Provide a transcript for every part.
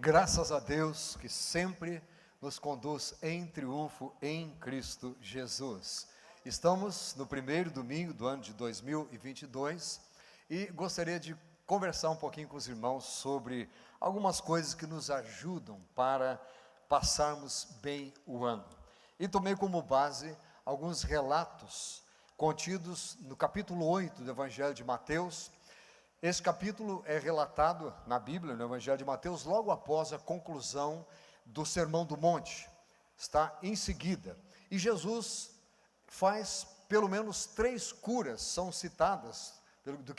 Graças a Deus que sempre nos conduz em triunfo em Cristo Jesus. Estamos no primeiro domingo do ano de 2022 e gostaria de conversar um pouquinho com os irmãos sobre algumas coisas que nos ajudam para passarmos bem o ano. E tomei como base alguns relatos contidos no capítulo 8 do Evangelho de Mateus. Esse capítulo é relatado na Bíblia, no Evangelho de Mateus, logo após a conclusão do Sermão do Monte. Está em seguida. E Jesus faz pelo menos 3 curas, são citadas do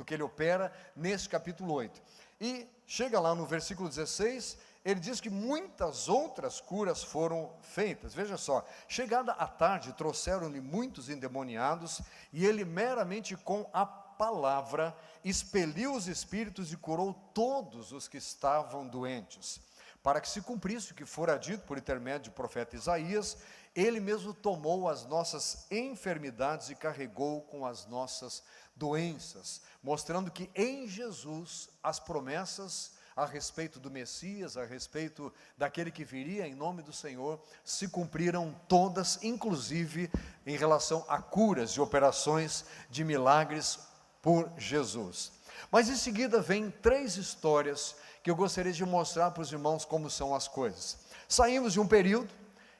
que ele opera nesse capítulo 8. E chega lá no versículo 16, ele diz que muitas outras curas foram feitas. Veja só, chegada a tarde, trouxeram-lhe muitos endemoniados, e ele meramente com a palavra expeliu os espíritos e curou todos os que estavam doentes, para que se cumprisse o que fora dito por intermédio do profeta Isaías: ele mesmo tomou as nossas enfermidades e carregou com as nossas doenças, mostrando que em Jesus as promessas a respeito do Messias, a respeito daquele que viria em nome do Senhor, se cumpriram todas, inclusive em relação a curas e operações de milagres por Jesus. Mas em seguida vem 3 histórias que eu gostaria de mostrar para os irmãos como são as coisas. Saímos de um período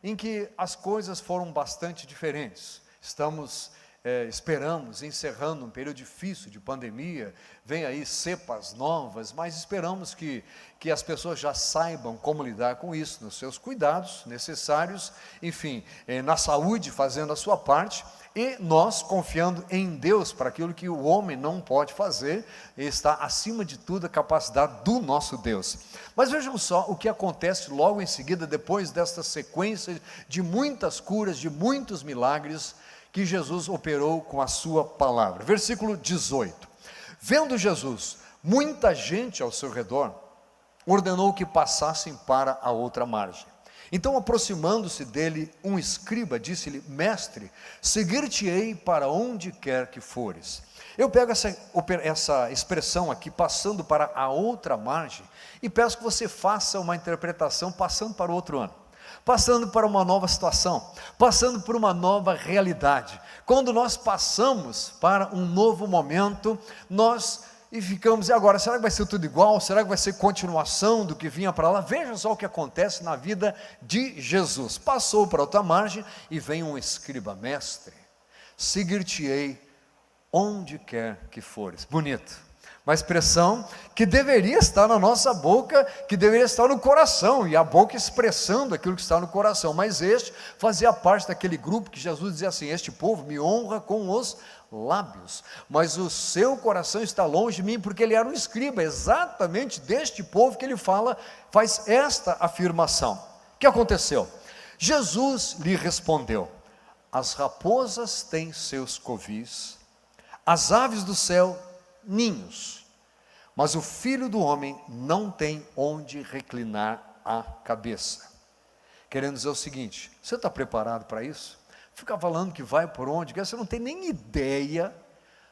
em que as coisas foram bastante diferentes. Esperamos encerrando um período difícil de pandemia, vem aí cepas novas, mas esperamos que as pessoas já saibam como lidar com isso, nos seus cuidados necessários, enfim, na saúde, fazendo a sua parte, e nós confiando em Deus para aquilo que o homem não pode fazer, está acima de tudo a capacidade do nosso Deus. Mas vejam só o que acontece logo em seguida, depois desta sequência de muitas curas, de muitos milagres que Jesus operou com a sua palavra. Versículo 18: vendo Jesus muita gente ao seu redor, ordenou que passassem para a outra margem. Então, aproximando-se dele um escriba, disse-lhe: mestre, seguir-te-ei para onde quer que fores. Eu pego essa expressão aqui, passando para a outra margem, e peço que você faça uma interpretação passando para o outro ano, passando para uma nova situação, passando por uma nova realidade. Quando nós passamos para um novo momento, e ficamos, e agora, será que vai ser tudo igual? Será que vai ser continuação do que vinha para lá? Veja só o que acontece na vida de Jesus. Passou para outra margem e vem um escriba: mestre, seguir-te-ei onde quer que fores. Bonito. Uma expressão que deveria estar na nossa boca, que deveria estar no coração, e a boca expressando aquilo que está no coração. Mas este fazia parte daquele grupo que Jesus dizia assim: este povo me honra com os lábios, mas o seu coração está longe de mim, porque ele era um escriba, exatamente deste povo que ele faz esta afirmação. O que aconteceu? Jesus lhe respondeu: as raposas têm seus covis, as aves do céu ninhos, mas o Filho do Homem não tem onde reclinar a cabeça. Querendo dizer o seguinte: você está preparado para isso? Ficar falando que vai por onde, você não tem nem ideia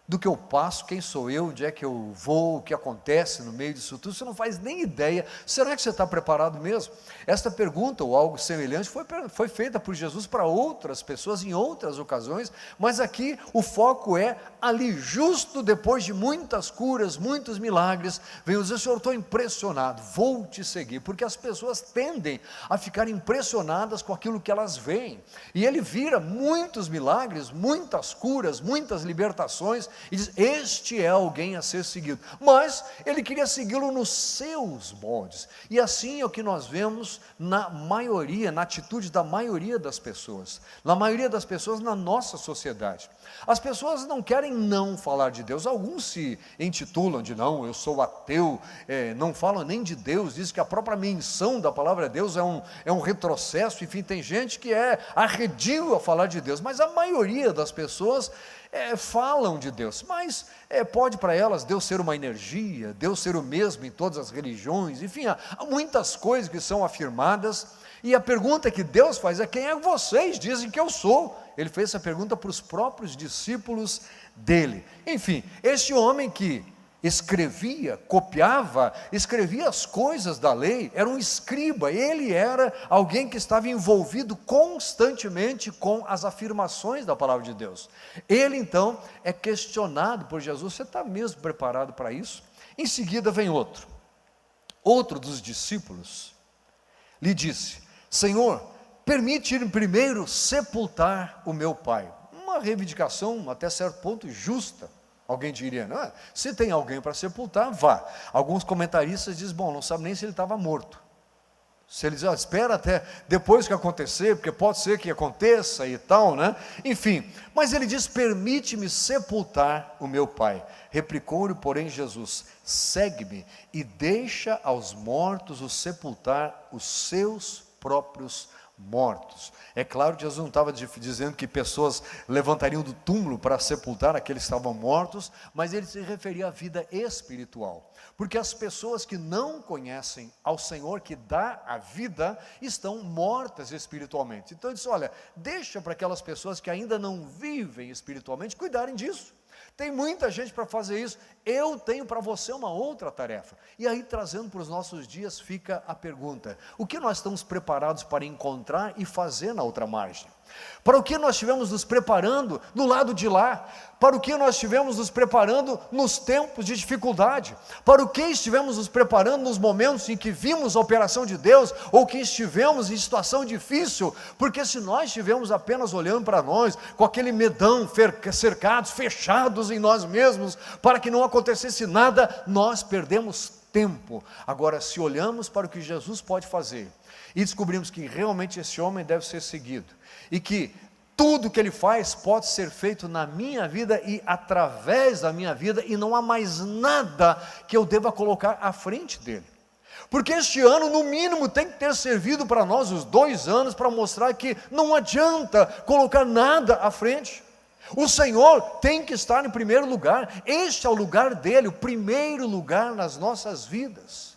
do que eu passo, quem sou eu, onde é que eu vou, o que acontece no meio disso tudo, você não faz nem ideia. Será que você está preparado mesmo? Esta pergunta, ou algo semelhante, foi feita por Jesus para outras pessoas em outras ocasiões, mas aqui o foco é ali, justo depois de muitas curas, muitos milagres, vem dizer: Senhor, estou impressionado, vou te seguir, porque as pessoas tendem a ficar impressionadas com aquilo que elas veem, e ele vira muitos milagres, muitas curas, muitas libertações, e diz: este é alguém a ser seguido. Mas ele queria segui-lo nos seus moldes, e assim é o que nós vemos na maioria, na atitude da maioria das pessoas, na nossa sociedade. As pessoas não querem não falar de Deus. Alguns se intitulam de: não, eu sou ateu, não falam nem de Deus, diz que a própria menção da palavra Deus é um retrocesso. Enfim, tem gente que é arredio a falar de Deus, mas a maioria das pessoas falam de Deus, mas pode para elas Deus ser uma energia, Deus ser o mesmo em todas as religiões, enfim, há muitas coisas que são afirmadas, e a pergunta que Deus faz é: quem é que vocês dizem que eu sou? Ele fez essa pergunta para os próprios discípulos dele. Enfim, este homem que escrevia, copiava, escrevia as coisas da lei, era um escriba, ele era alguém que estava envolvido constantemente com as afirmações da palavra de Deus. Ele então é questionado por Jesus: você está mesmo preparado para isso? Em seguida vem outro dos discípulos, lhe disse: Senhor, permite ir primeiro sepultar o meu pai. Uma reivindicação até certo ponto justa. Alguém diria, não, se tem alguém para sepultar, vá. Alguns comentaristas dizem, bom, não sabe nem se ele estava morto. Se ele diz, espera até depois que acontecer, porque pode ser que aconteça e tal, né? Enfim, mas ele diz, permite-me sepultar o meu pai. Replicou-lhe, porém, Jesus, segue-me e deixa aos mortos o sepultar os seus próprios mortos. É claro que Jesus não estava dizendo que pessoas levantariam do túmulo para sepultar aqueles que estavam mortos, mas ele se referia à vida espiritual, porque as pessoas que não conhecem ao Senhor que dá a vida, estão mortas espiritualmente. Então ele disse, olha, deixa para aquelas pessoas que ainda não vivem espiritualmente, cuidarem disso. Tem muita gente para fazer isso. Eu tenho para você uma outra tarefa. E aí, trazendo para os nossos dias, fica a pergunta: o que nós estamos preparados para encontrar e fazer na outra margem? Para o que nós estivemos nos preparando no lado de lá? Para o que nós estivemos nos preparando nos tempos de dificuldade? Para o que estivemos nos preparando nos momentos em que vimos a operação de Deus, ou que estivemos em situação difícil? Porque se nós estivemos apenas olhando para nós, com aquele medão, cercados, fechados em nós mesmos, para que não acontecesse nada, nós perdemos tempo. Agora, se olhamos para o que Jesus pode fazer, e descobrimos que realmente esse homem deve ser seguido, e que tudo que ele faz pode ser feito na minha vida e através da minha vida, e não há mais nada que eu deva colocar à frente dele. Porque este ano, no mínimo, tem que ter servido para nós os 2 anos, para mostrar que não adianta colocar nada à frente. O Senhor tem que estar em primeiro lugar. Este é o lugar dele, o primeiro lugar nas nossas vidas.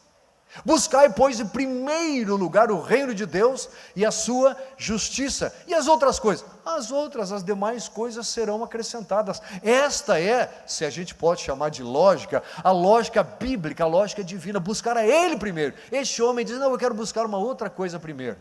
Buscai, pois, em primeiro lugar o reino de Deus e a sua justiça, e as outras coisas, as demais coisas serão acrescentadas. Esta é, se a gente pode chamar de lógica, a lógica bíblica, a lógica divina, buscar a Ele primeiro. Este homem diz, não, eu quero buscar uma outra coisa primeiro,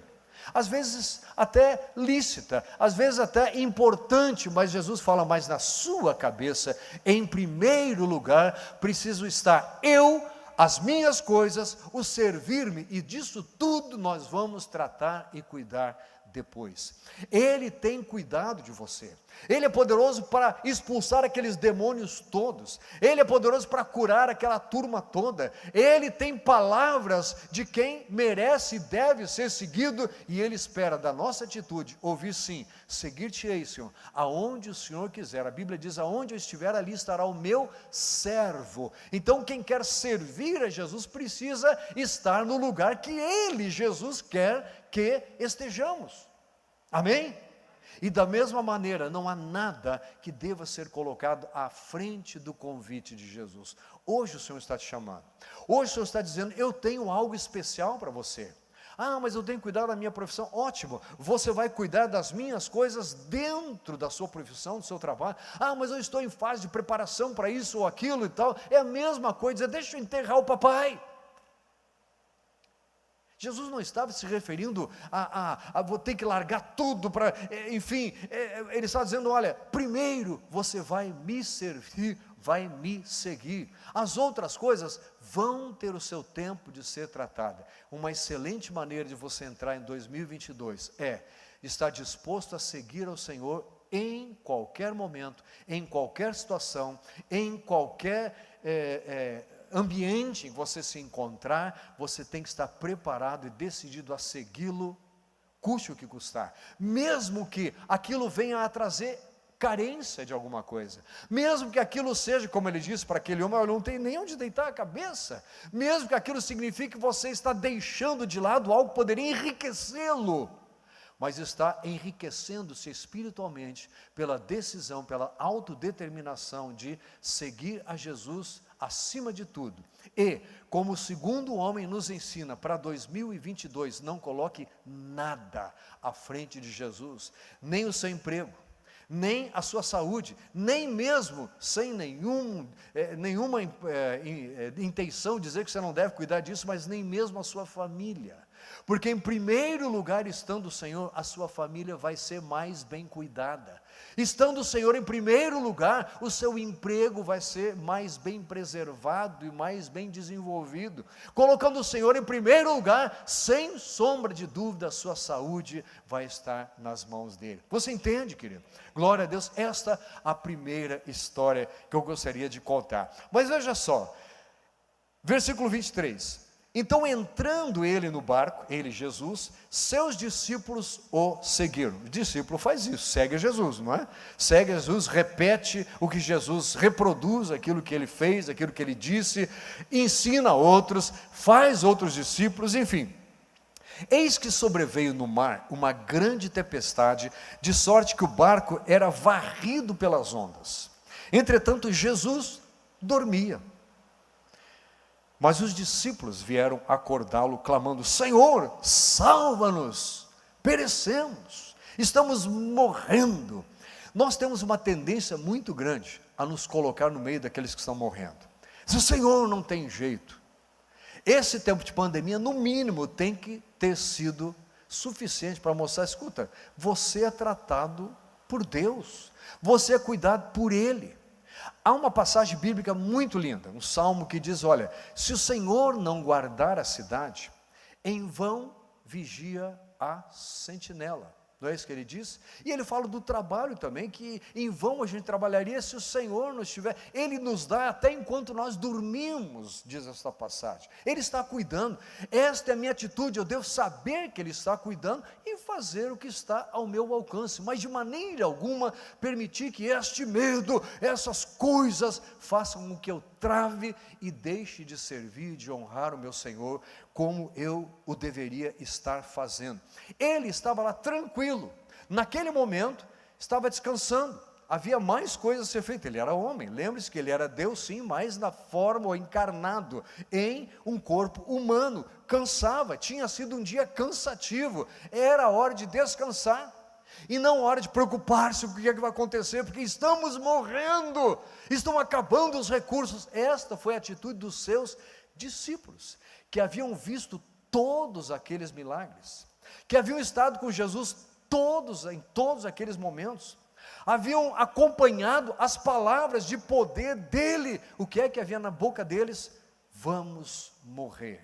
às vezes até lícita, às vezes até importante, mas Jesus fala, mas na sua cabeça, em primeiro lugar, preciso estar eu, as minhas coisas, o servir-me, e disso tudo nós vamos tratar e cuidar depois. Ele tem cuidado de você. Ele é poderoso para expulsar aqueles demônios todos. Ele é poderoso para curar aquela turma toda. Ele tem palavras de quem merece e deve ser seguido, e Ele espera da nossa atitude ouvir sim, seguir-te-ei, Senhor, aonde o Senhor quiser. A Bíblia diz, aonde eu estiver, ali estará o meu servo. Então quem quer servir a Jesus precisa estar no lugar que Ele, Jesus, quer que estejamos. Amém? E da mesma maneira, não há nada que deva ser colocado à frente do convite de Jesus. Hoje o Senhor está te chamando. Hoje o Senhor está dizendo, eu tenho algo especial para você. Mas eu tenho que cuidar da minha profissão. Ótimo, você vai cuidar das minhas coisas dentro da sua profissão, do seu trabalho. Mas eu estou em fase de preparação para isso ou aquilo e tal. É a mesma coisa, deixa eu enterrar o papai. Jesus não estava se referindo a vou ter que largar tudo para, enfim, ele está dizendo, olha, primeiro você vai me servir, vai me seguir. As outras coisas vão ter o seu tempo de ser tratada. Uma excelente maneira de você entrar em 2022 é estar disposto a seguir ao Senhor em qualquer momento, em qualquer situação, em qualquer ambiente em que você se encontrar. Você tem que estar preparado e decidido a segui-lo, custe o que custar, mesmo que aquilo venha a trazer carência de alguma coisa, mesmo que aquilo seja, como ele disse para aquele homem, eu não tenho nem onde deitar a cabeça, mesmo que aquilo signifique que você está deixando de lado algo que poderia enriquecê-lo, mas está enriquecendo-se espiritualmente pela decisão, pela autodeterminação de seguir a Jesus acima de tudo. E, como o segundo homem nos ensina para 2022, não coloque nada à frente de Jesus, nem o seu emprego, nem a sua saúde, nem mesmo sem nenhuma intenção de dizer que você não deve cuidar disso, mas nem mesmo a sua família. Porque em primeiro lugar, estando o Senhor, a sua família vai ser mais bem cuidada. Estando o Senhor em primeiro lugar, o seu emprego vai ser mais bem preservado e mais bem desenvolvido. Colocando o Senhor em primeiro lugar, sem sombra de dúvida, a sua saúde vai estar nas mãos dele. Você entende, querido? Glória a Deus, esta é a primeira história que eu gostaria de contar. Mas veja só, versículo 23. Então, entrando ele no barco, ele, Jesus, seus discípulos o seguiram. O discípulo faz isso, segue Jesus, não é? Segue Jesus, repete o que Jesus, reproduz aquilo que ele fez, aquilo que ele disse, ensina outros, faz outros discípulos, enfim. Eis que sobreveio no mar uma grande tempestade, de sorte que o barco era varrido pelas ondas. Entretanto, Jesus dormia. Mas os discípulos vieram acordá-lo, clamando: Senhor, salva-nos, perecemos, estamos morrendo. Nós temos uma tendência muito grande a nos colocar no meio daqueles que estão morrendo. Se o Senhor não tem jeito, esse tempo de pandemia, no mínimo, tem que ter sido suficiente para mostrar: escuta, você é tratado por Deus, você é cuidado por Ele. Há uma passagem bíblica muito linda, um salmo que diz: olha, se o Senhor não guardar a cidade, em vão vigia a sentinela. Não é isso que ele diz? E ele fala do trabalho também, que em vão a gente trabalharia se o Senhor não estiver. Ele nos dá até enquanto nós dormimos, diz esta passagem. Ele está cuidando. Esta é a minha atitude, eu devo saber que Ele está cuidando e fazer o que está ao meu alcance, mas de maneira alguma permitir que este medo, essas coisas façam com que eu trave e deixe de servir, de honrar o meu Senhor como eu o deveria estar fazendo. Ele estava lá tranquilo, naquele momento estava descansando. Havia mais coisas a ser feitas. Ele era homem, lembre-se que ele era Deus sim, mas na forma, ou encarnado em um corpo humano. Cansava, tinha sido um dia cansativo, era hora de descansar e não hora de preocupar-se com o que é que vai acontecer, porque estamos morrendo, estão acabando os recursos. Esta foi a atitude dos seus discípulos, que haviam visto todos aqueles milagres, que haviam estado com Jesus em todos aqueles momentos, haviam acompanhado as palavras de poder dele. O que é que havia na boca deles? Vamos morrer.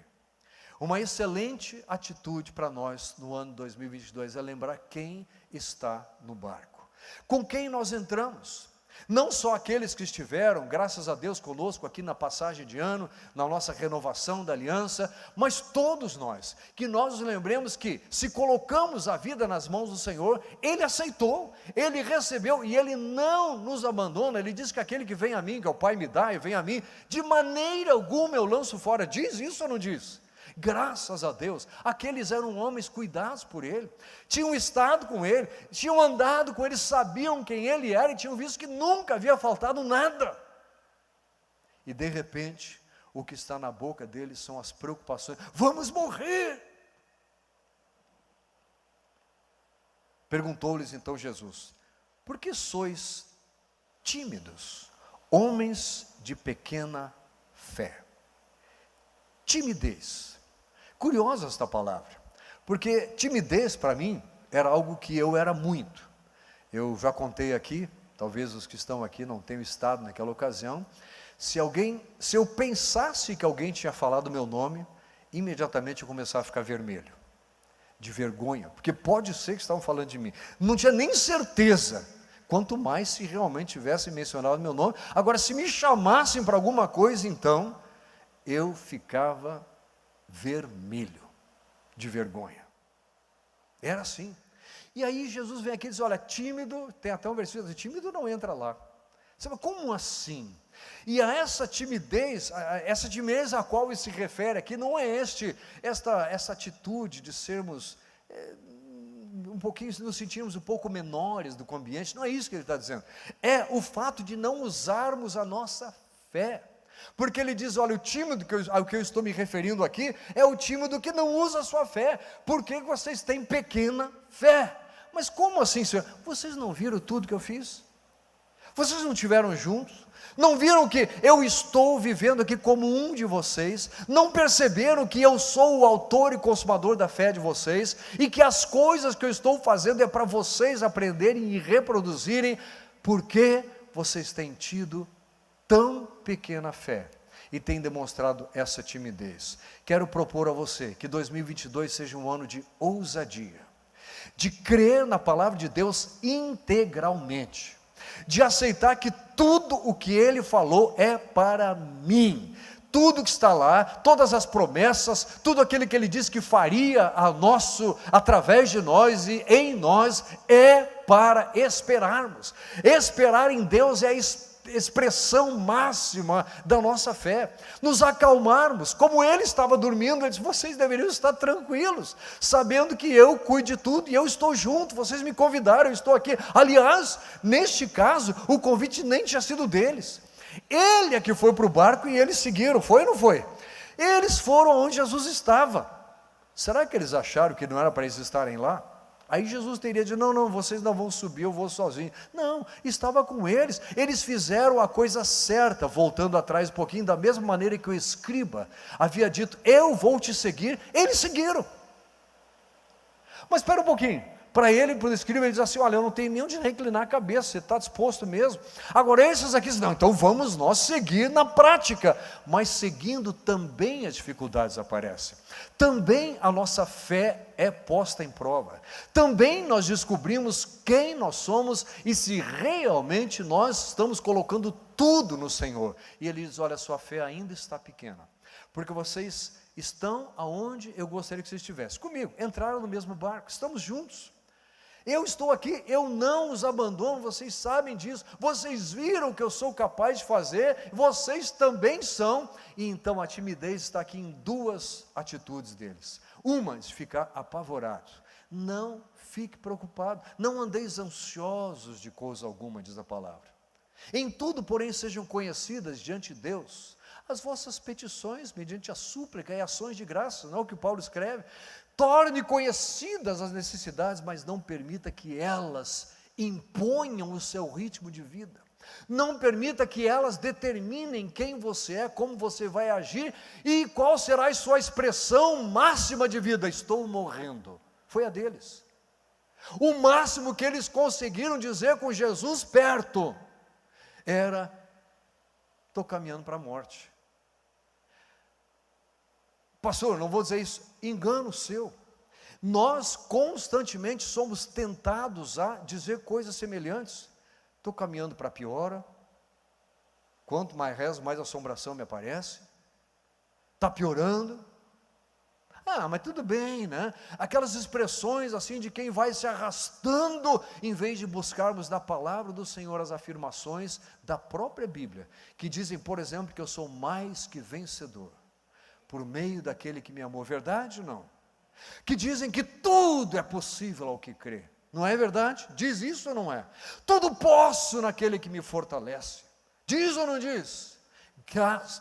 Uma excelente atitude para nós no ano 2022 é lembrar quem está no barco, com quem nós entramos. Não só aqueles que estiveram, graças a Deus, conosco aqui na passagem de ano, na nossa renovação da aliança, mas todos nós, que nós nos lembremos que se colocamos a vida nas mãos do Senhor, Ele aceitou, Ele recebeu e Ele não nos abandona. Ele diz que aquele que vem a mim, que o Pai me dá e vem a mim, de maneira alguma eu lanço fora. Diz isso ou não diz? Graças a Deus, aqueles eram homens cuidados por Ele, tinham estado com Ele, tinham andado com Ele, sabiam quem Ele era e tinham visto que nunca havia faltado nada. E de repente, o que está na boca deles são as preocupações: vamos morrer. Perguntou-lhes então Jesus: por que sois tímidos, homens de pequena fé? Timidez. Curiosa esta palavra, porque timidez para mim era algo que eu era muito. Eu já contei aqui, talvez os que estão aqui não tenham estado naquela ocasião. Se eu pensasse que alguém tinha falado o meu nome, imediatamente eu começava a ficar vermelho, de vergonha, porque pode ser que estavam falando de mim. Não tinha nem certeza, quanto mais se realmente tivessem mencionado meu nome. Agora, se me chamassem para alguma coisa, então eu ficava vermelho, de vergonha. Era assim. E aí Jesus vem aqui e diz: olha, tímido, tem até um versículo: tímido não entra lá. Você fala, como assim? E a essa timidez a qual ele se refere aqui, não é essa atitude de sermos um pouquinho, nos sentirmos um pouco menores do ambiente. Não é isso que ele está dizendo. É o fato de não usarmos a nossa fé. Porque ele diz: olha, o tímido ao que eu estou me referindo aqui é o tímido que não usa a sua fé, porque vocês têm pequena fé. Mas como assim, Senhor? Vocês não viram tudo que eu fiz? Vocês não estiveram juntos? Não viram que eu estou vivendo aqui como um de vocês? Não perceberam que eu sou o autor e consumador da fé de vocês? E que as coisas que eu estou fazendo é para vocês aprenderem e reproduzirem? Porque vocês têm tido tão pequena fé e têm demonstrado essa timidez. Quero propor a você que 2022 seja um ano de ousadia, de crer na palavra de Deus integralmente, de aceitar que tudo o que Ele falou é para mim, tudo que está lá, todas as promessas, tudo aquilo que Ele disse que faria através de nós e em nós, é para esperarmos. Esperar em Deus é a expressão máxima da nossa fé, nos acalmarmos, como ele estava dormindo, ele disse, vocês deveriam estar tranquilos, sabendo que eu cuido de tudo, e eu estou junto, vocês me convidaram, eu estou aqui. Aliás, neste caso, o convite nem tinha sido deles, ele é que foi para o barco, e eles seguiram, foi ou não foi? Eles foram onde Jesus estava. Será que eles acharam que não era para eles estarem lá? Aí Jesus teria dito, não, vocês não vão subir, eu vou sozinho. Não, estava com eles, eles fizeram a coisa certa, voltando atrás um pouquinho, da mesma maneira que o escriba havia dito, eu vou te seguir, eles seguiram. Mas espera um pouquinho, para ele, para o escriba, ele diz assim, olha, eu não tenho nem onde reclinar a cabeça, você está disposto mesmo? Agora esses aqui, não, então vamos nós seguir na prática, mas seguindo também as dificuldades aparecem, também a nossa fé é posta em prova, também nós descobrimos quem nós somos e se realmente nós estamos colocando tudo no Senhor. E ele diz, olha, sua fé ainda está pequena, porque vocês estão aonde eu gostaria que vocês estivessem, comigo, entraram no mesmo barco, estamos juntos. Eu estou aqui, eu não os abandono, vocês sabem disso, vocês viram o que eu sou capaz de fazer, vocês também são, e então a timidez está aqui em duas atitudes deles. Uma, de ficar apavorado, não fique preocupado, não andeis ansiosos de coisa alguma, diz a palavra. Em tudo, porém, sejam conhecidas diante de Deus as vossas petições, mediante a súplica e ações de graça, não é o que Paulo escreve, torne conhecidas as necessidades, mas não permita que elas imponham o seu ritmo de vida, não permita que elas determinem quem você é, como você vai agir, e qual será a sua expressão máxima de vida, estou morrendo, foi a deles, o máximo que eles conseguiram dizer com Jesus perto, era, estou caminhando para a morte. Pastor, não vou dizer isso, engano seu, nós constantemente somos tentados a dizer coisas semelhantes, estou caminhando para a piora, quanto mais rezo, mais assombração me aparece, está piorando, mas tudo bem, né? Aquelas expressões assim de quem vai se arrastando, em vez de buscarmos na palavra do Senhor as afirmações da própria Bíblia, que dizem, por exemplo, que eu sou mais que vencedor, por meio daquele que me amou, verdade ou não? Que dizem que tudo é possível ao que crê, não é verdade? Diz isso ou não é? Tudo posso naquele que me fortalece, diz ou não diz?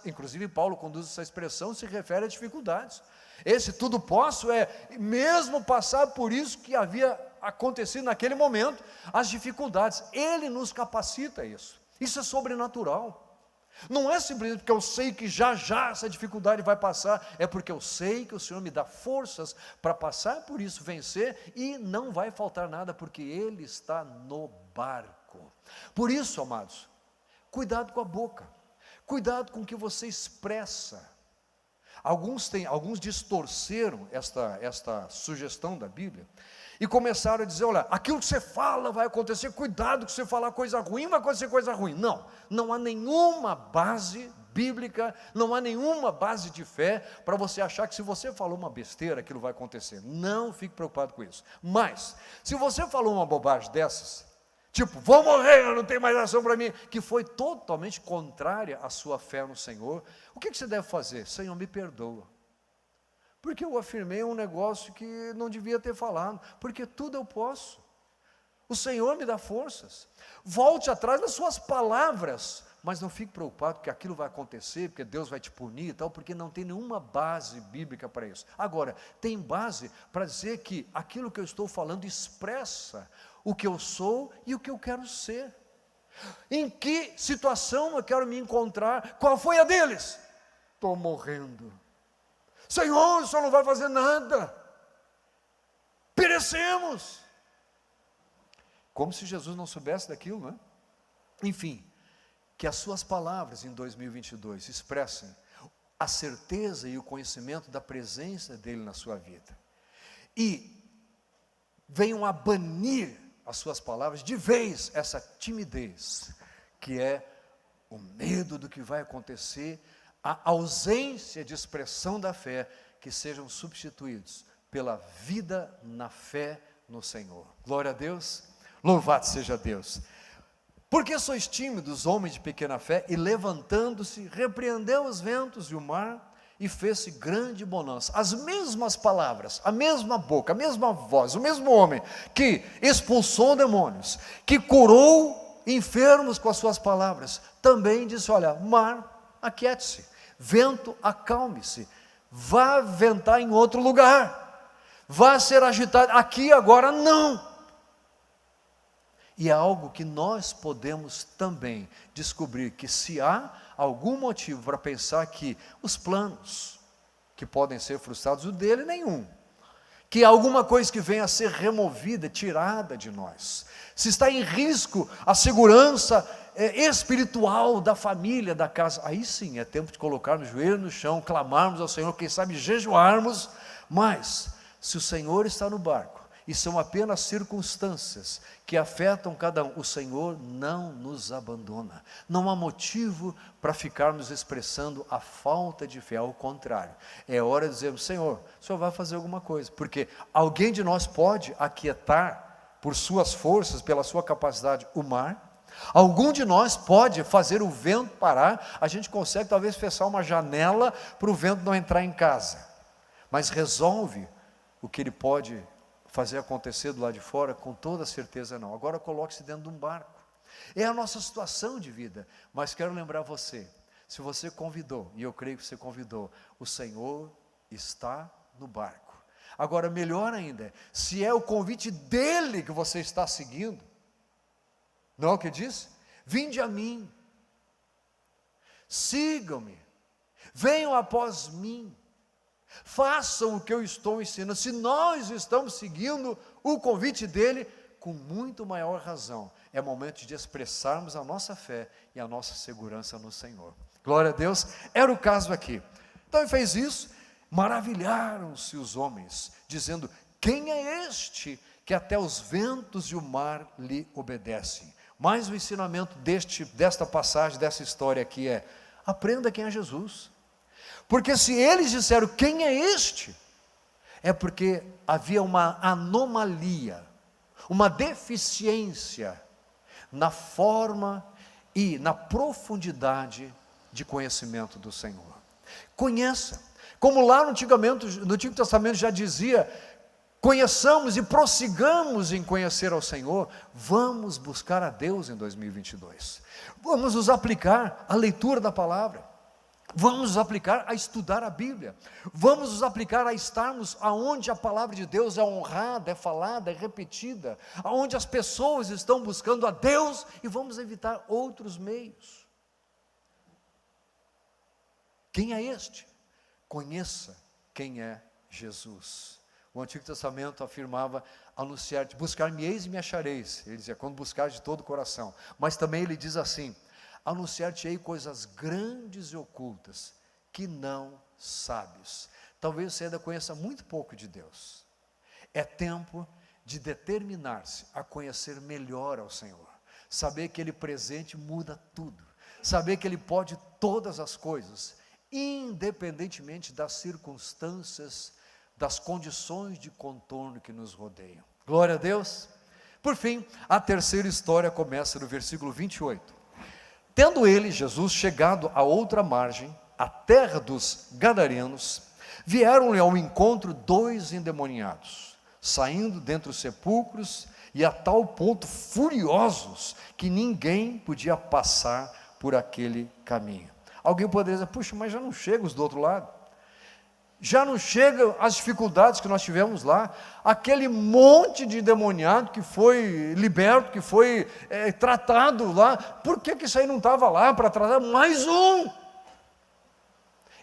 Inclusive Paulo conduz essa expressão, se refere a dificuldades, esse tudo posso é, mesmo passar por isso que havia acontecido naquele momento, as dificuldades, ele nos capacita a isso é sobrenatural, não é simplesmente porque eu sei que já essa dificuldade vai passar, é porque eu sei que o Senhor me dá forças para passar por isso, vencer, e não vai faltar nada, porque Ele está no barco. Por isso, amados, cuidado com a boca, cuidado com o que você expressa. Alguns distorceram esta sugestão da Bíblia, e começaram a dizer, olha, aquilo que você fala vai acontecer, cuidado que você falar coisa ruim, vai acontecer coisa ruim. Não há nenhuma base bíblica, não há nenhuma base de fé, para você achar que se você falou uma besteira, aquilo vai acontecer. Não fique preocupado com isso. Mas, se você falou uma bobagem dessas, tipo, vou morrer, eu não tenho mais ação para mim, que foi totalmente contrária à sua fé no Senhor, o que você deve fazer? Senhor, me perdoa, porque eu afirmei um negócio que não devia ter falado, porque tudo eu posso, o Senhor me dá forças, volte atrás das suas palavras, mas não fique preocupado que aquilo vai acontecer, porque Deus vai te punir e tal, porque não tem nenhuma base bíblica para isso. Agora, tem base para dizer que aquilo que eu estou falando expressa o que eu sou e o que eu quero ser. Em que situação eu quero me encontrar? Qual foi a deles? Estou morrendo. Senhor, o Senhor não vai fazer nada. Perecemos. Como se Jesus não soubesse daquilo, não é? Enfim, que as suas palavras em 2022 expressem a certeza e o conhecimento da presença dEle na sua vida. E venham a banir as suas palavras de vez essa timidez, que é o medo do que vai acontecer, a ausência de expressão da fé, que sejam substituídos pela vida na fé no Senhor. Glória a Deus, louvado seja Deus. Porque sois tímidos, homens de pequena fé, e levantando-se, repreendeu os ventos e o mar, e fez-se grande bonança. As mesmas palavras, a mesma boca, a mesma voz, o mesmo homem que expulsou demônios, que curou enfermos com as suas palavras, também disse: olha, mar, aquiete-se, vento, acalme-se, vá ventar em outro lugar, vá ser agitado, aqui agora não. E é algo que nós podemos também descobrir, que se há algum motivo para pensar que os planos que podem ser frustrados, o dele nenhum, que alguma coisa que venha a ser removida, tirada de nós, se está em risco a segurança espiritual da família, da casa, aí sim é tempo de colocarmos o joelho no chão, clamarmos ao Senhor, quem sabe jejuarmos. Mas se o Senhor está no barco, e são apenas circunstâncias que afetam cada um, o Senhor não nos abandona. Não há motivo para ficarmos expressando a falta de fé, ao contrário, é hora de dizer: Senhor, o Senhor vai fazer alguma coisa, porque alguém de nós pode aquietar, por suas forças, pela sua capacidade, o mar. Algum de nós pode fazer o vento parar. A gente consegue talvez fechar uma janela para o vento não entrar em casa, mas resolve o que ele pode fazer acontecer do lado de fora? Com toda certeza não. Agora coloque-se dentro de um barco. É a nossa situação de vida. Mas quero lembrar você, se você convidou, e eu creio que você convidou, o Senhor está no barco. Agora, melhor ainda, se é o convite dele que você está seguindo, não é o que diz? Vinde a mim, sigam-me, venham após mim, façam o que eu estou ensinando. Se nós estamos seguindo o convite dele, com muito maior razão, é momento de expressarmos a nossa fé e a nossa segurança no Senhor. Glória a Deus. Era o caso aqui. Então ele fez isso, maravilharam-se os homens, dizendo: quem é este que até os ventos e o mar lhe obedecem? Mas o ensinamento desta passagem, dessa história aqui é: aprenda quem é Jesus. Porque se eles disseram quem é este, é porque havia uma anomalia, uma deficiência na forma e na profundidade de conhecimento do Senhor. Conheça, como lá no Antigo Testamento já dizia: conheçamos e prossigamos em conhecer ao Senhor. Vamos buscar a Deus em 2022, vamos nos aplicar à leitura da palavra, vamos nos aplicar a estudar a Bíblia, vamos nos aplicar a estarmos aonde a palavra de Deus é honrada, é falada, é repetida, aonde as pessoas estão buscando a Deus, e vamos evitar outros meios. Quem é este? Conheça quem é Jesus. O Antigo Testamento afirmava: anunciar-te, buscar-me-eis e me achareis. Ele dizia: quando buscar de todo o coração. Mas também ele diz assim: anunciar-te-ei coisas grandes e ocultas, que não sabes. Talvez você ainda conheça muito pouco de Deus. É tempo de determinar-se a conhecer melhor ao Senhor, saber que Ele presente muda tudo, saber que Ele pode todas as coisas, independentemente das circunstâncias, das condições de contorno que nos rodeiam. Glória a Deus. Por fim, a terceira história começa no versículo 28. Tendo ele, Jesus, chegado à outra margem, a terra dos Gadarenos, vieram-lhe ao encontro 2 endemoniados, saindo dentre os sepulcros, e a tal ponto furiosos, que ninguém podia passar por aquele caminho. Alguém poderia dizer, puxa, mas já não chega os do outro lado. Já não chegam as dificuldades que nós tivemos lá, aquele monte de endemoniado que foi liberto, que foi tratado lá, por que isso aí não estava lá para tratar mais um?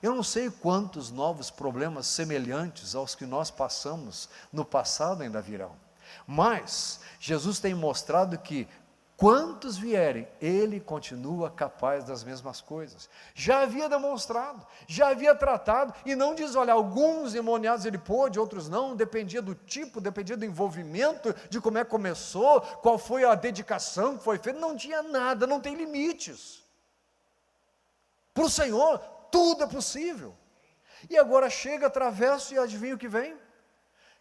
Eu não sei quantos novos problemas semelhantes aos que nós passamos no passado ainda virão, mas Jesus tem mostrado que quantos vierem, Ele continua capaz das mesmas coisas. Já havia demonstrado, já havia tratado, e não diz, olha, alguns endemoniados Ele pôde, outros não, dependia do tipo, dependia do envolvimento, de como é que começou, qual foi a dedicação que foi feita, não tinha nada, não tem limites. Para o Senhor, tudo é possível. E agora chega, atravessa e adivinha o que vem?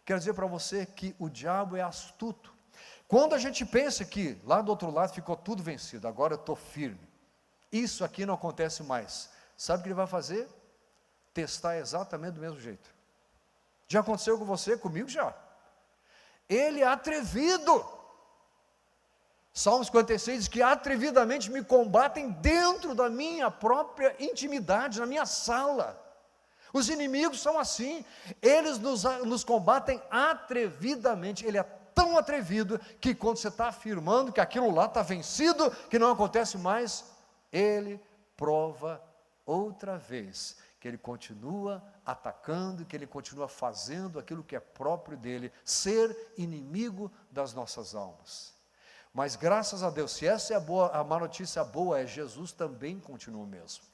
Quero dizer para você que o diabo é astuto. Quando a gente pensa que lá do outro lado ficou tudo vencido, agora eu estou firme, isso aqui não acontece mais, sabe o que ele vai fazer? Testar exatamente do mesmo jeito. Já aconteceu com você? Comigo já. Ele é atrevido. Salmo 56 diz que atrevidamente me combatem dentro da minha própria intimidade, na minha sala. Os inimigos são assim, eles nos combatem atrevidamente. Ele é tão atrevido que quando você está afirmando que aquilo lá está vencido, que não acontece mais, ele prova outra vez que ele continua atacando, que ele continua fazendo aquilo que é próprio dele, ser inimigo das nossas almas. Mas graças a Deus, se essa é a má notícia boa é, Jesus também continua o mesmo.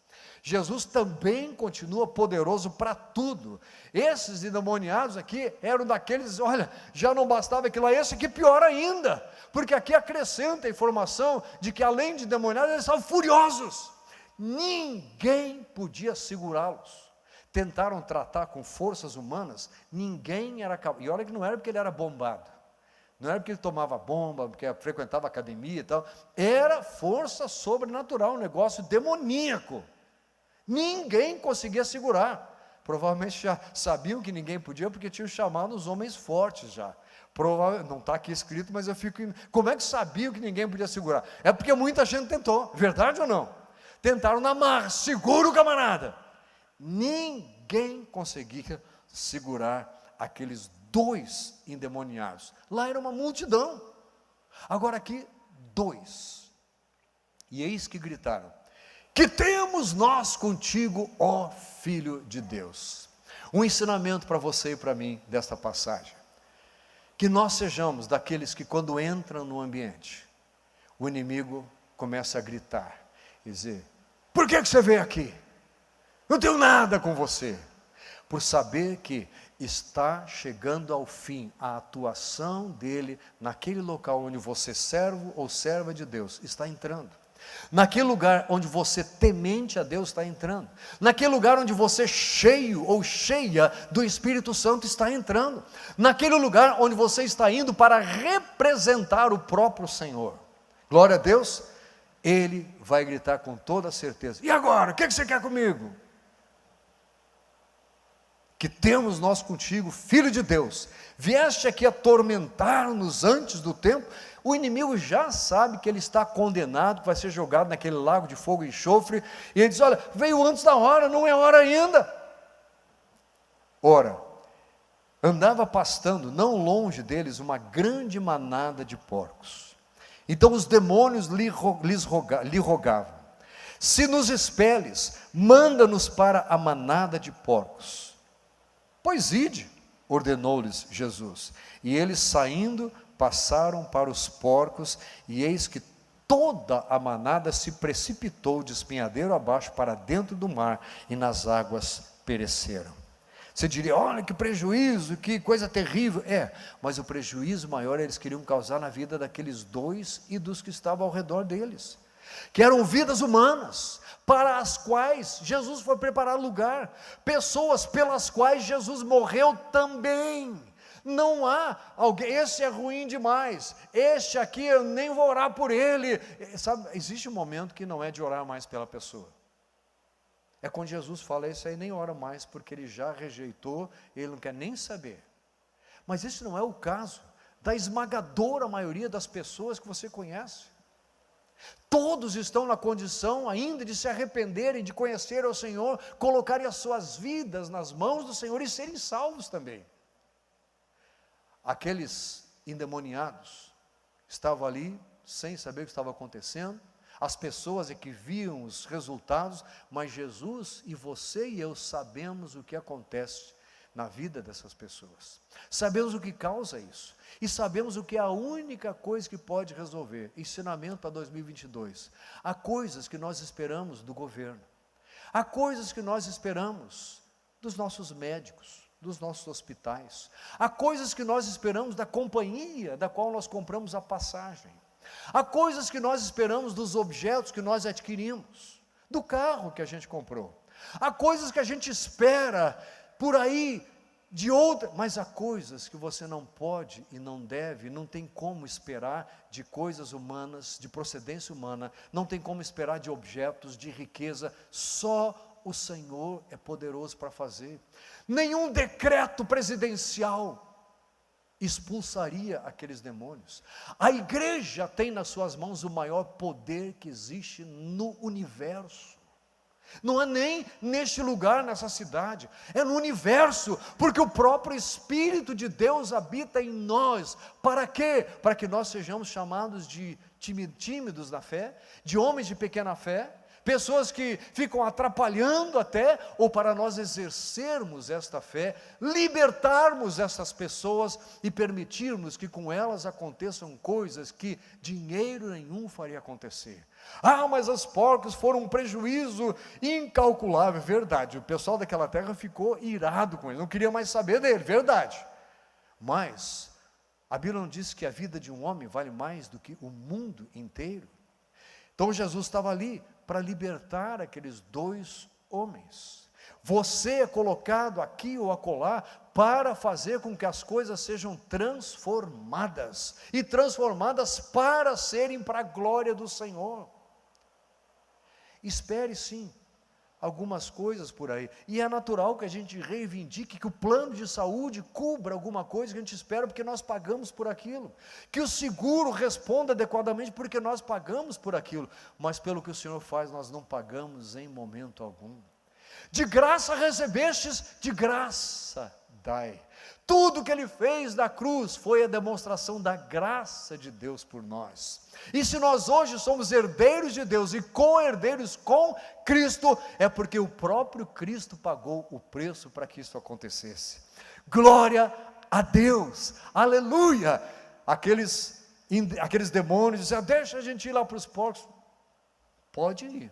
Jesus também continua poderoso para tudo. Esses endemoniados aqui eram daqueles, olha, já não bastava aquilo lá, esse aqui pior ainda, porque aqui acrescenta a informação de que além de endemoniados, eles estavam furiosos, ninguém podia segurá-los. Tentaram tratar com forças humanas, ninguém era capaz, e olha que não era porque ele era bombado, não era porque ele tomava bomba, porque frequentava academia e tal, era força sobrenatural, um negócio demoníaco. Ninguém conseguia segurar. Provavelmente já sabiam que ninguém podia, porque tinham chamado os homens fortes já. Não está aqui escrito, mas eu fico... Como é que sabiam que ninguém podia segurar? É porque muita gente tentou, verdade ou não? Tentaram na marra, segura o camarada. Ninguém conseguia segurar aqueles 2 endemoniados. Lá era uma multidão. Agora aqui, 2. E eis que gritaram, que temos nós contigo, ó Filho de Deus. Um ensinamento para você e para mim desta passagem. Que nós sejamos daqueles que quando entram no ambiente, o inimigo começa a gritar e dizer, por que você veio aqui? Não tenho nada com você. Por saber que está chegando ao fim a atuação dele naquele local onde você, servo ou serva de Deus, está entrando. Naquele lugar onde você, temente a Deus, está entrando. Naquele lugar onde você, cheio ou cheia do Espírito Santo, está entrando. Naquele lugar onde você está indo para representar o próprio Senhor. Glória a Deus. Ele vai gritar com toda certeza, e agora, o que você quer comigo? Que temos nós contigo, Filho de Deus, vieste aqui atormentar-nos antes do tempo. O inimigo já sabe que ele está condenado, que vai ser jogado naquele lago de fogo e enxofre, e ele diz, olha, veio antes da hora, não é hora ainda. Ora, andava pastando, não longe deles, uma grande manada de porcos. Então os demônios lhe rogavam, se nos expeles, manda-nos para a manada de porcos. Pois ide, ordenou-lhes Jesus, e eles saindo, passaram para os porcos, e eis que toda a manada se precipitou de espinhadeiro abaixo para dentro do mar, e nas águas pereceram. Você diria, olha que prejuízo, que coisa terrível. Mas o prejuízo maior eles queriam causar na vida daqueles 2 e dos que estavam ao redor deles, que eram vidas humanas, para as quais Jesus foi preparar lugar, pessoas pelas quais Jesus morreu também. Não há alguém, esse é ruim demais, este aqui eu nem vou orar por ele. Sabe, existe um momento que não é de orar mais pela pessoa. É quando Jesus fala, esse aí nem ora mais, porque ele já rejeitou, ele não quer nem saber. Mas esse não é o caso da esmagadora maioria das pessoas que você conhece. Todos estão na condição ainda de se arrependerem, de conhecer ao Senhor, colocarem as suas vidas nas mãos do Senhor e serem salvos também. Aqueles endemoniados estavam ali sem saber o que estava acontecendo, as pessoas é que viam os resultados, mas Jesus e você e eu sabemos o que acontece na vida dessas pessoas, sabemos o que causa isso, e sabemos o que é a única coisa que pode resolver. Ensinamento para 2022, há coisas que nós esperamos do governo, há coisas que nós esperamos dos nossos médicos, dos nossos hospitais, há coisas que nós esperamos da companhia da qual nós compramos a passagem, há coisas que nós esperamos dos objetos que nós adquirimos, do carro que a gente comprou, há coisas que a gente espera por aí, mas há coisas que você não pode e não deve, não tem como esperar de coisas humanas, de procedência humana, não tem como esperar de objetos, de riqueza, só o Senhor é poderoso para fazer. Nenhum decreto presidencial expulsaria aqueles demônios. A igreja tem nas suas mãos o maior poder que existe no universo. Não é nem neste lugar, nessa cidade, é no universo, porque o próprio Espírito de Deus habita em nós. Para quê? Para que nós sejamos chamados de tímidos na fé, de homens de pequena fé, pessoas que ficam atrapalhando até, ou para nós exercermos esta fé, libertarmos essas pessoas e permitirmos que com elas aconteçam coisas que dinheiro nenhum faria acontecer. Mas os porcos foram um prejuízo incalculável. Verdade, o pessoal daquela terra ficou irado com ele, não queria mais saber dele, verdade. Mas a Bíblia não diz que a vida de um homem vale mais do que o mundo inteiro? Então Jesus estava ali para libertar aqueles dois homens. Você é colocado aqui ou acolá para fazer com que as coisas sejam transformadas, e transformadas para serem para a glória do Senhor. Espere sim algumas coisas por aí, e é natural que a gente reivindique que o plano de saúde cubra alguma coisa que a gente espera porque nós pagamos por aquilo, que o seguro responda adequadamente porque nós pagamos por aquilo, mas pelo que o Senhor faz nós não pagamos em momento algum. De graça recebestes, de graça dai. Tudo que Ele fez na cruz foi a demonstração da graça de Deus por nós. E se nós hoje somos herdeiros de Deus e co-herdeiros com Cristo, é porque o próprio Cristo pagou o preço para que isso acontecesse. Glória a Deus, aleluia. Aqueles demônios diziam: deixa a gente ir lá para os porcos. Pode ir,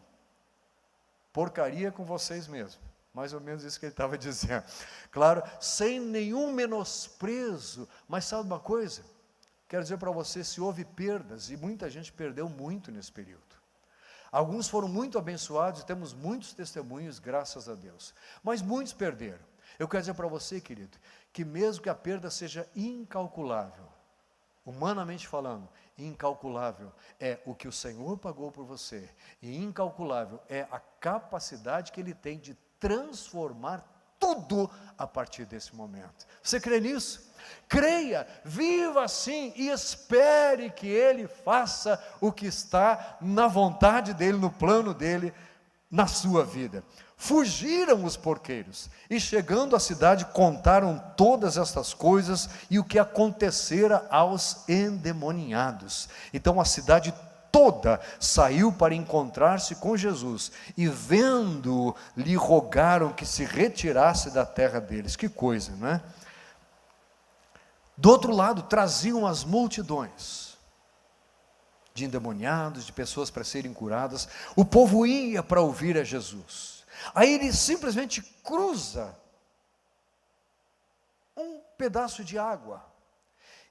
porcaria com vocês mesmos. Mais ou menos isso que ele estava dizendo. Claro, sem nenhum menosprezo. Mas sabe uma coisa? Quero dizer para você, se houve perdas, e muita gente perdeu muito nesse período. Alguns foram muito abençoados, e temos muitos testemunhos, graças a Deus. Mas muitos perderam. Eu quero dizer para você, querido, que mesmo que a perda seja incalculável, humanamente falando, incalculável é o que o Senhor pagou por você, e incalculável é a capacidade que Ele tem de transformar tudo a partir desse momento. Você crê nisso? Creia, viva assim e espere que Ele faça o que está na vontade dEle, no plano dEle, na sua vida. Fugiram os porqueiros e chegando à cidade contaram todas estas coisas e o que acontecera aos endemoniados. Então a cidade toda saiu para encontrar-se com Jesus, e vendo-o, lhe rogaram que se retirasse da terra deles. Que coisa, não é? Do outro lado, traziam as multidões de endemoniados, de pessoas para serem curadas. O povo ia para ouvir a Jesus. Aí ele simplesmente cruza um pedaço de água,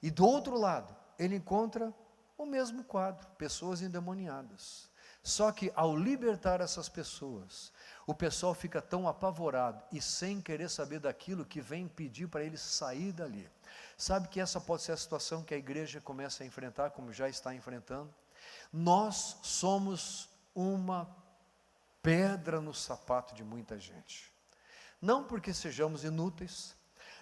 e do outro lado, ele encontra o mesmo quadro, pessoas endemoniadas. Só que ao libertar essas pessoas, o pessoal fica tão apavorado e sem querer saber daquilo que vem pedir para ele sair dali. Sabe que essa pode ser a situação que a igreja começa a enfrentar, como já está enfrentando? Nós somos uma pedra no sapato de muita gente. Não porque sejamos inúteis,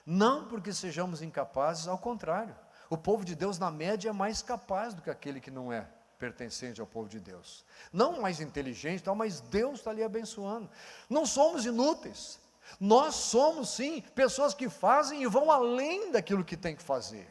não porque sejamos incapazes, ao contrário. O povo de Deus, na média, é mais capaz do que aquele que não é. pertencente ao povo de Deus. Não mais inteligente, tal, mas Deus está ali abençoando. Não somos inúteis. Nós somos, sim, pessoas que fazem e vão além daquilo que tem que fazer.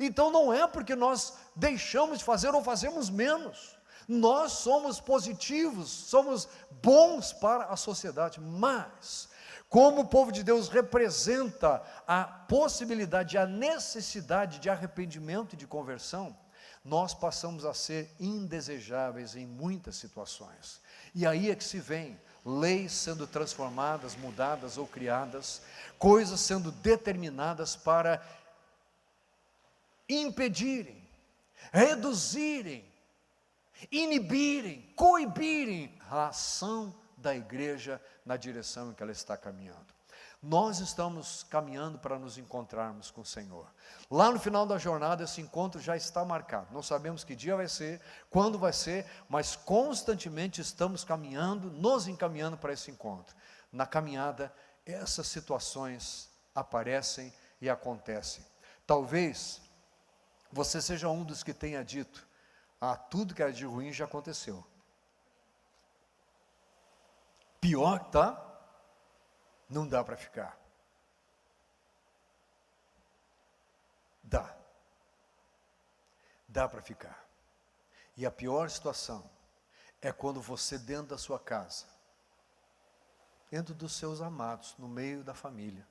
Então não é porque nós deixamos de fazer ou fazemos menos. Nós somos positivos, somos bons para a sociedade, mas como o povo de Deus representa a possibilidade, a necessidade de arrependimento e de conversão, nós passamos a ser indesejáveis em muitas situações. E aí é que se vem leis sendo transformadas, mudadas ou criadas, coisas sendo determinadas para impedirem, reduzirem, inibirem, coibirem a ação da igreja na direção em que ela está caminhando. Nós estamos caminhando para nos encontrarmos com o Senhor. Lá no final da jornada, esse encontro já está marcado. Não sabemos que dia vai ser, quando vai ser, mas constantemente estamos caminhando, nos encaminhando para esse encontro. Na caminhada, essas situações aparecem e acontecem. Talvez você seja um dos que tenha dito: tudo que era de ruim já aconteceu. Pior que está, não dá para ficar. Dá para ficar. E a pior situação é quando você, dentro da sua casa, dentro dos seus amados, no meio da família,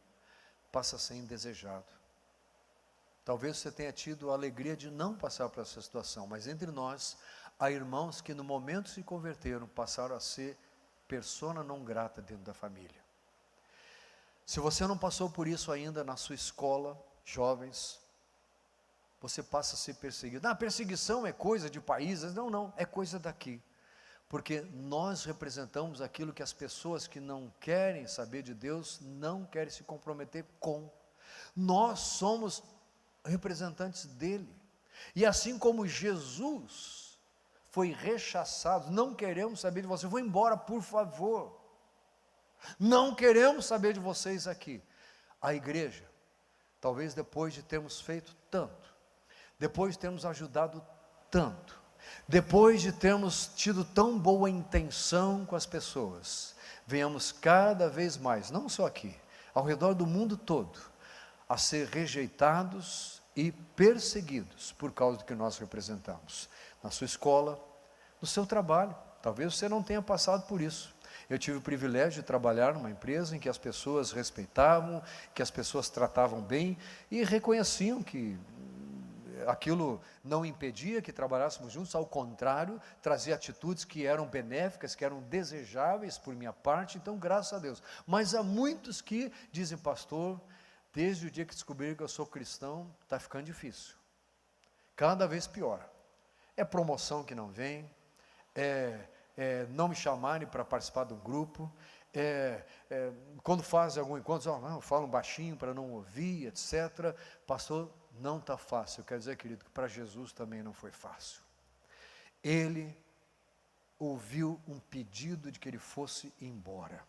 passa a ser indesejado. Talvez você tenha tido a alegria de não passar por essa situação, mas entre nós, há irmãos que no momento se converteram, passaram a ser persona não grata dentro da família. Se você não passou por isso ainda na sua escola, jovens, você passa a ser perseguido. Perseguição é coisa de países. Não, é coisa daqui. Porque nós representamos aquilo que as pessoas que não querem saber de Deus, não querem se comprometer com. Nós somos representantes dele. E assim como Jesus foi rechaçado, não queremos saber de você, vou embora, por favor. Não queremos saber de vocês aqui. A igreja, talvez depois de termos feito tanto, depois de termos ajudado tanto, depois de termos tido tão boa intenção com as pessoas, venhamos cada vez mais, não só aqui, ao redor do mundo todo, a ser rejeitados e perseguidos por causa do que nós representamos. Na sua escola, no seu trabalho, talvez você não tenha passado por isso. Eu tive o privilégio de trabalhar numa empresa em que as pessoas respeitavam, que as pessoas tratavam bem e reconheciam que aquilo não impedia que trabalhássemos juntos, ao contrário, trazia atitudes que eram benéficas, que eram desejáveis por minha parte, então graças a Deus. Mas há muitos que dizem: pastor, desde o dia que descobriram que eu sou cristão, está ficando difícil, cada vez pior. É promoção que não vem, não me chamarem para participar de um grupo, quando fazem algum encontro, falam baixinho para não ouvir, etc. Pastor, não está fácil. Eu quero dizer, querido, que para Jesus também não foi fácil. Ele ouviu um pedido de que ele fosse embora.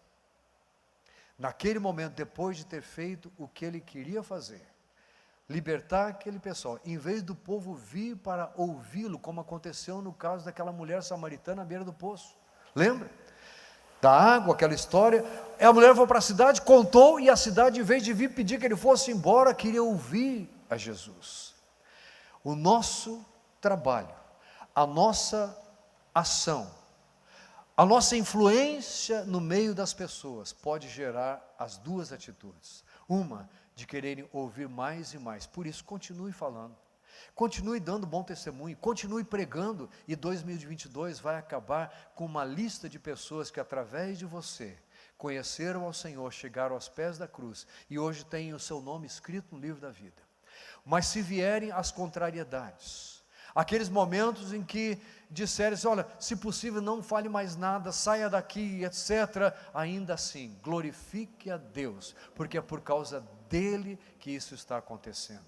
Naquele momento, depois de ter feito o que ele queria fazer, libertar aquele pessoal, em vez do povo vir para ouvi-lo, como aconteceu no caso daquela mulher samaritana à beira do poço, lembra? Da água, aquela história, a mulher foi para a cidade, contou, e a cidade, em vez de vir pedir que ele fosse embora, queria ouvir a Jesus. O nosso trabalho, a nossa ação, a nossa influência no meio das pessoas pode gerar as duas atitudes. Uma, de quererem ouvir mais e mais. Por isso, continue falando, continue dando bom testemunho, continue pregando, e 2022 vai acabar com uma lista de pessoas que através de você conheceram ao Senhor, chegaram aos pés da cruz e hoje têm o seu nome escrito no livro da vida. Mas se vierem as contrariedades, aqueles momentos em que disserem assim: olha, se possível não fale mais nada, saia daqui, etc., ainda assim, glorifique a Deus, porque é por causa dele que isso está acontecendo.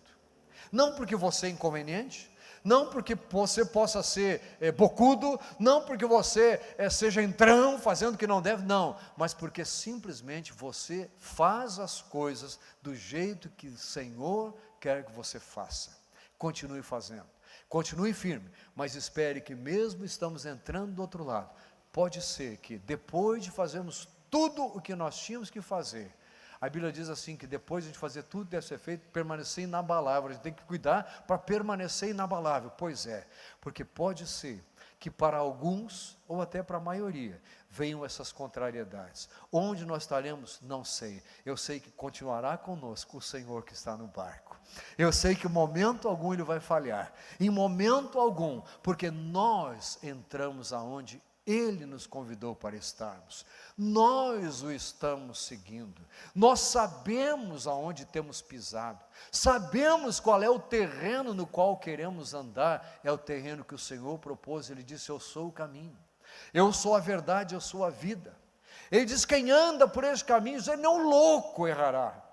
Não porque você é inconveniente, não porque você possa ser bocudo, não porque você seja entrão, fazendo o que não deve, não, mas porque simplesmente você faz as coisas do jeito que o Senhor quer que você faça. Continue fazendo, Continue firme, mas espere que mesmo estamos entrando do outro lado, pode ser que depois de fazermos tudo o que nós tínhamos que fazer, a Bíblia diz assim, que depois de a gente fazer tudo, deve ser feito, permanecer inabalável. A gente tem que cuidar para permanecer inabalável. Pois é, porque pode ser que para alguns, ou até para a maioria, venham essas contrariedades. Onde nós estaremos, não sei. Eu sei que continuará conosco o Senhor que está no barco. Eu sei que em momento algum Ele vai falhar, em momento algum, porque nós entramos aonde Ele nos convidou para estarmos, nós o estamos seguindo, nós sabemos aonde temos pisado, sabemos qual é o terreno no qual queremos andar, é o terreno que o Senhor propôs. Ele disse: eu sou o caminho, eu sou a verdade, eu sou a vida. Ele diz: quem anda por esses caminhos, ele não louco errará.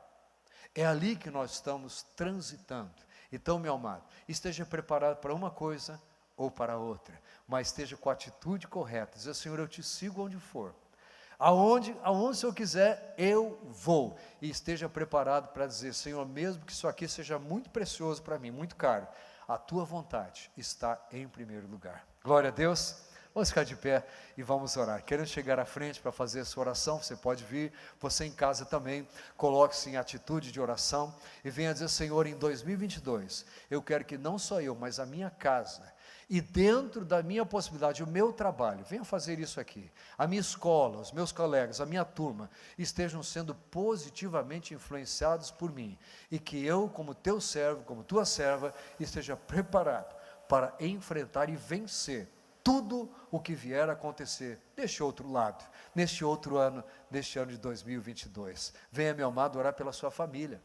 É ali que nós estamos transitando. Então, meu amado, esteja preparado para uma coisa ou para outra, mas esteja com a atitude correta, dizer: Senhor, eu te sigo onde for, aonde o Senhor quiser, eu vou, e esteja preparado para dizer: Senhor, mesmo que isso aqui seja muito precioso para mim, muito caro, a tua vontade está em primeiro lugar. Glória a Deus. Vamos ficar de pé e vamos orar. Querendo chegar à frente para fazer a sua oração, você pode vir, você em casa também, coloque-se em atitude de oração e venha dizer: Senhor, em 2022, eu quero que não só eu, mas a minha casa, e dentro da minha possibilidade, o meu trabalho, venha fazer isso aqui, a minha escola, os meus colegas, a minha turma, estejam sendo positivamente influenciados por mim, e que eu, como teu servo, como tua serva, esteja preparado para enfrentar e vencer tudo o que vier a acontecer deste outro lado, neste outro ano, neste ano de 2022. Venha, meu amado, orar pela sua família.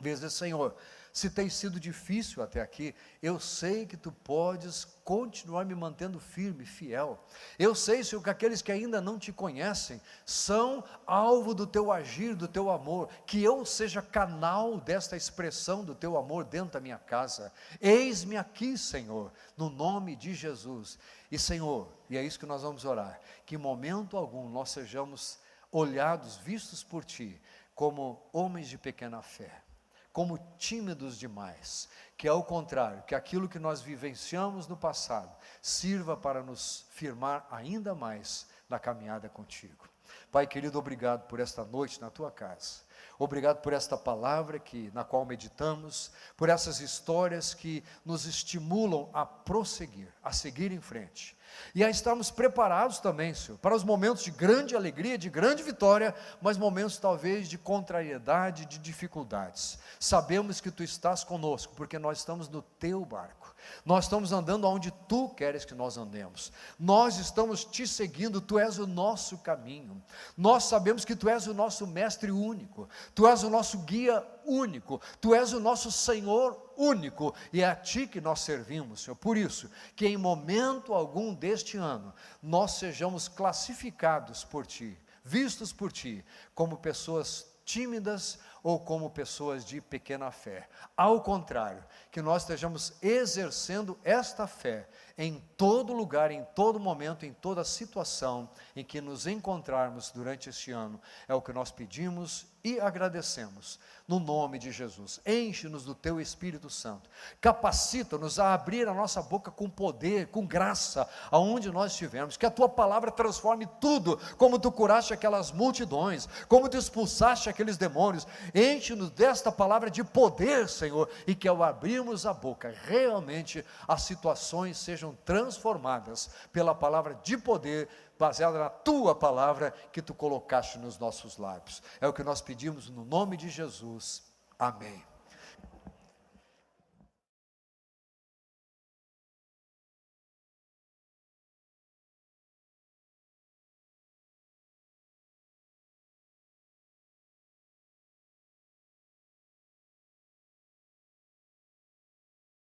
Venha dizer: Senhor, se tem sido difícil até aqui, eu sei que Tu podes continuar me mantendo firme, fiel. Eu sei, Senhor, que aqueles que ainda não Te conhecem, são alvo do Teu agir, do Teu amor, que eu seja canal desta expressão do Teu amor dentro da minha casa. Eis-me aqui, Senhor, no nome de Jesus. E, Senhor, e é isso que nós vamos orar, que em momento algum nós sejamos olhados, vistos por Ti, como homens de pequena fé, como tímidos demais, que ao contrário, que aquilo que nós vivenciamos no passado, sirva para nos firmar ainda mais na caminhada contigo. Pai querido, obrigado por esta noite na Tua casa, obrigado por esta palavra na qual meditamos, por essas histórias que nos estimulam a prosseguir, a seguir em frente, e a estarmos preparados também, Senhor, para os momentos de grande alegria, de grande vitória, mas momentos talvez de contrariedade, de dificuldades. Sabemos que Tu estás conosco, porque nós estamos no Teu barco, nós estamos andando aonde Tu queres que nós andemos, nós estamos Te seguindo, Tu és o nosso caminho, nós sabemos que Tu és o nosso mestre único, Tu és o nosso guia único, Tu és o nosso Senhor único, e é a Ti que nós servimos, Senhor. Por isso, que em momento algum deste ano, nós sejamos classificados por Ti, vistos por Ti, como pessoas tímidas ou como pessoas de pequena fé. Ao contrário, que nós estejamos exercendo esta fé em todo lugar, em todo momento, em toda situação em que nos encontrarmos durante este ano. É o que nós pedimos e agradecemos, no nome de Jesus. Enche-nos do Teu Espírito Santo, capacita-nos a abrir a nossa boca com poder, com graça, aonde nós estivermos, que a Tua palavra transforme tudo, como Tu curaste aquelas multidões, como Tu expulsaste aqueles demônios. Enche-nos desta palavra de poder, Senhor, e que ao abrirmos a boca, realmente as situações sejam transformadas pela palavra de poder, baseada na Tua palavra que Tu colocaste nos nossos lábios. É o que nós pedimos no nome de Jesus. Amém.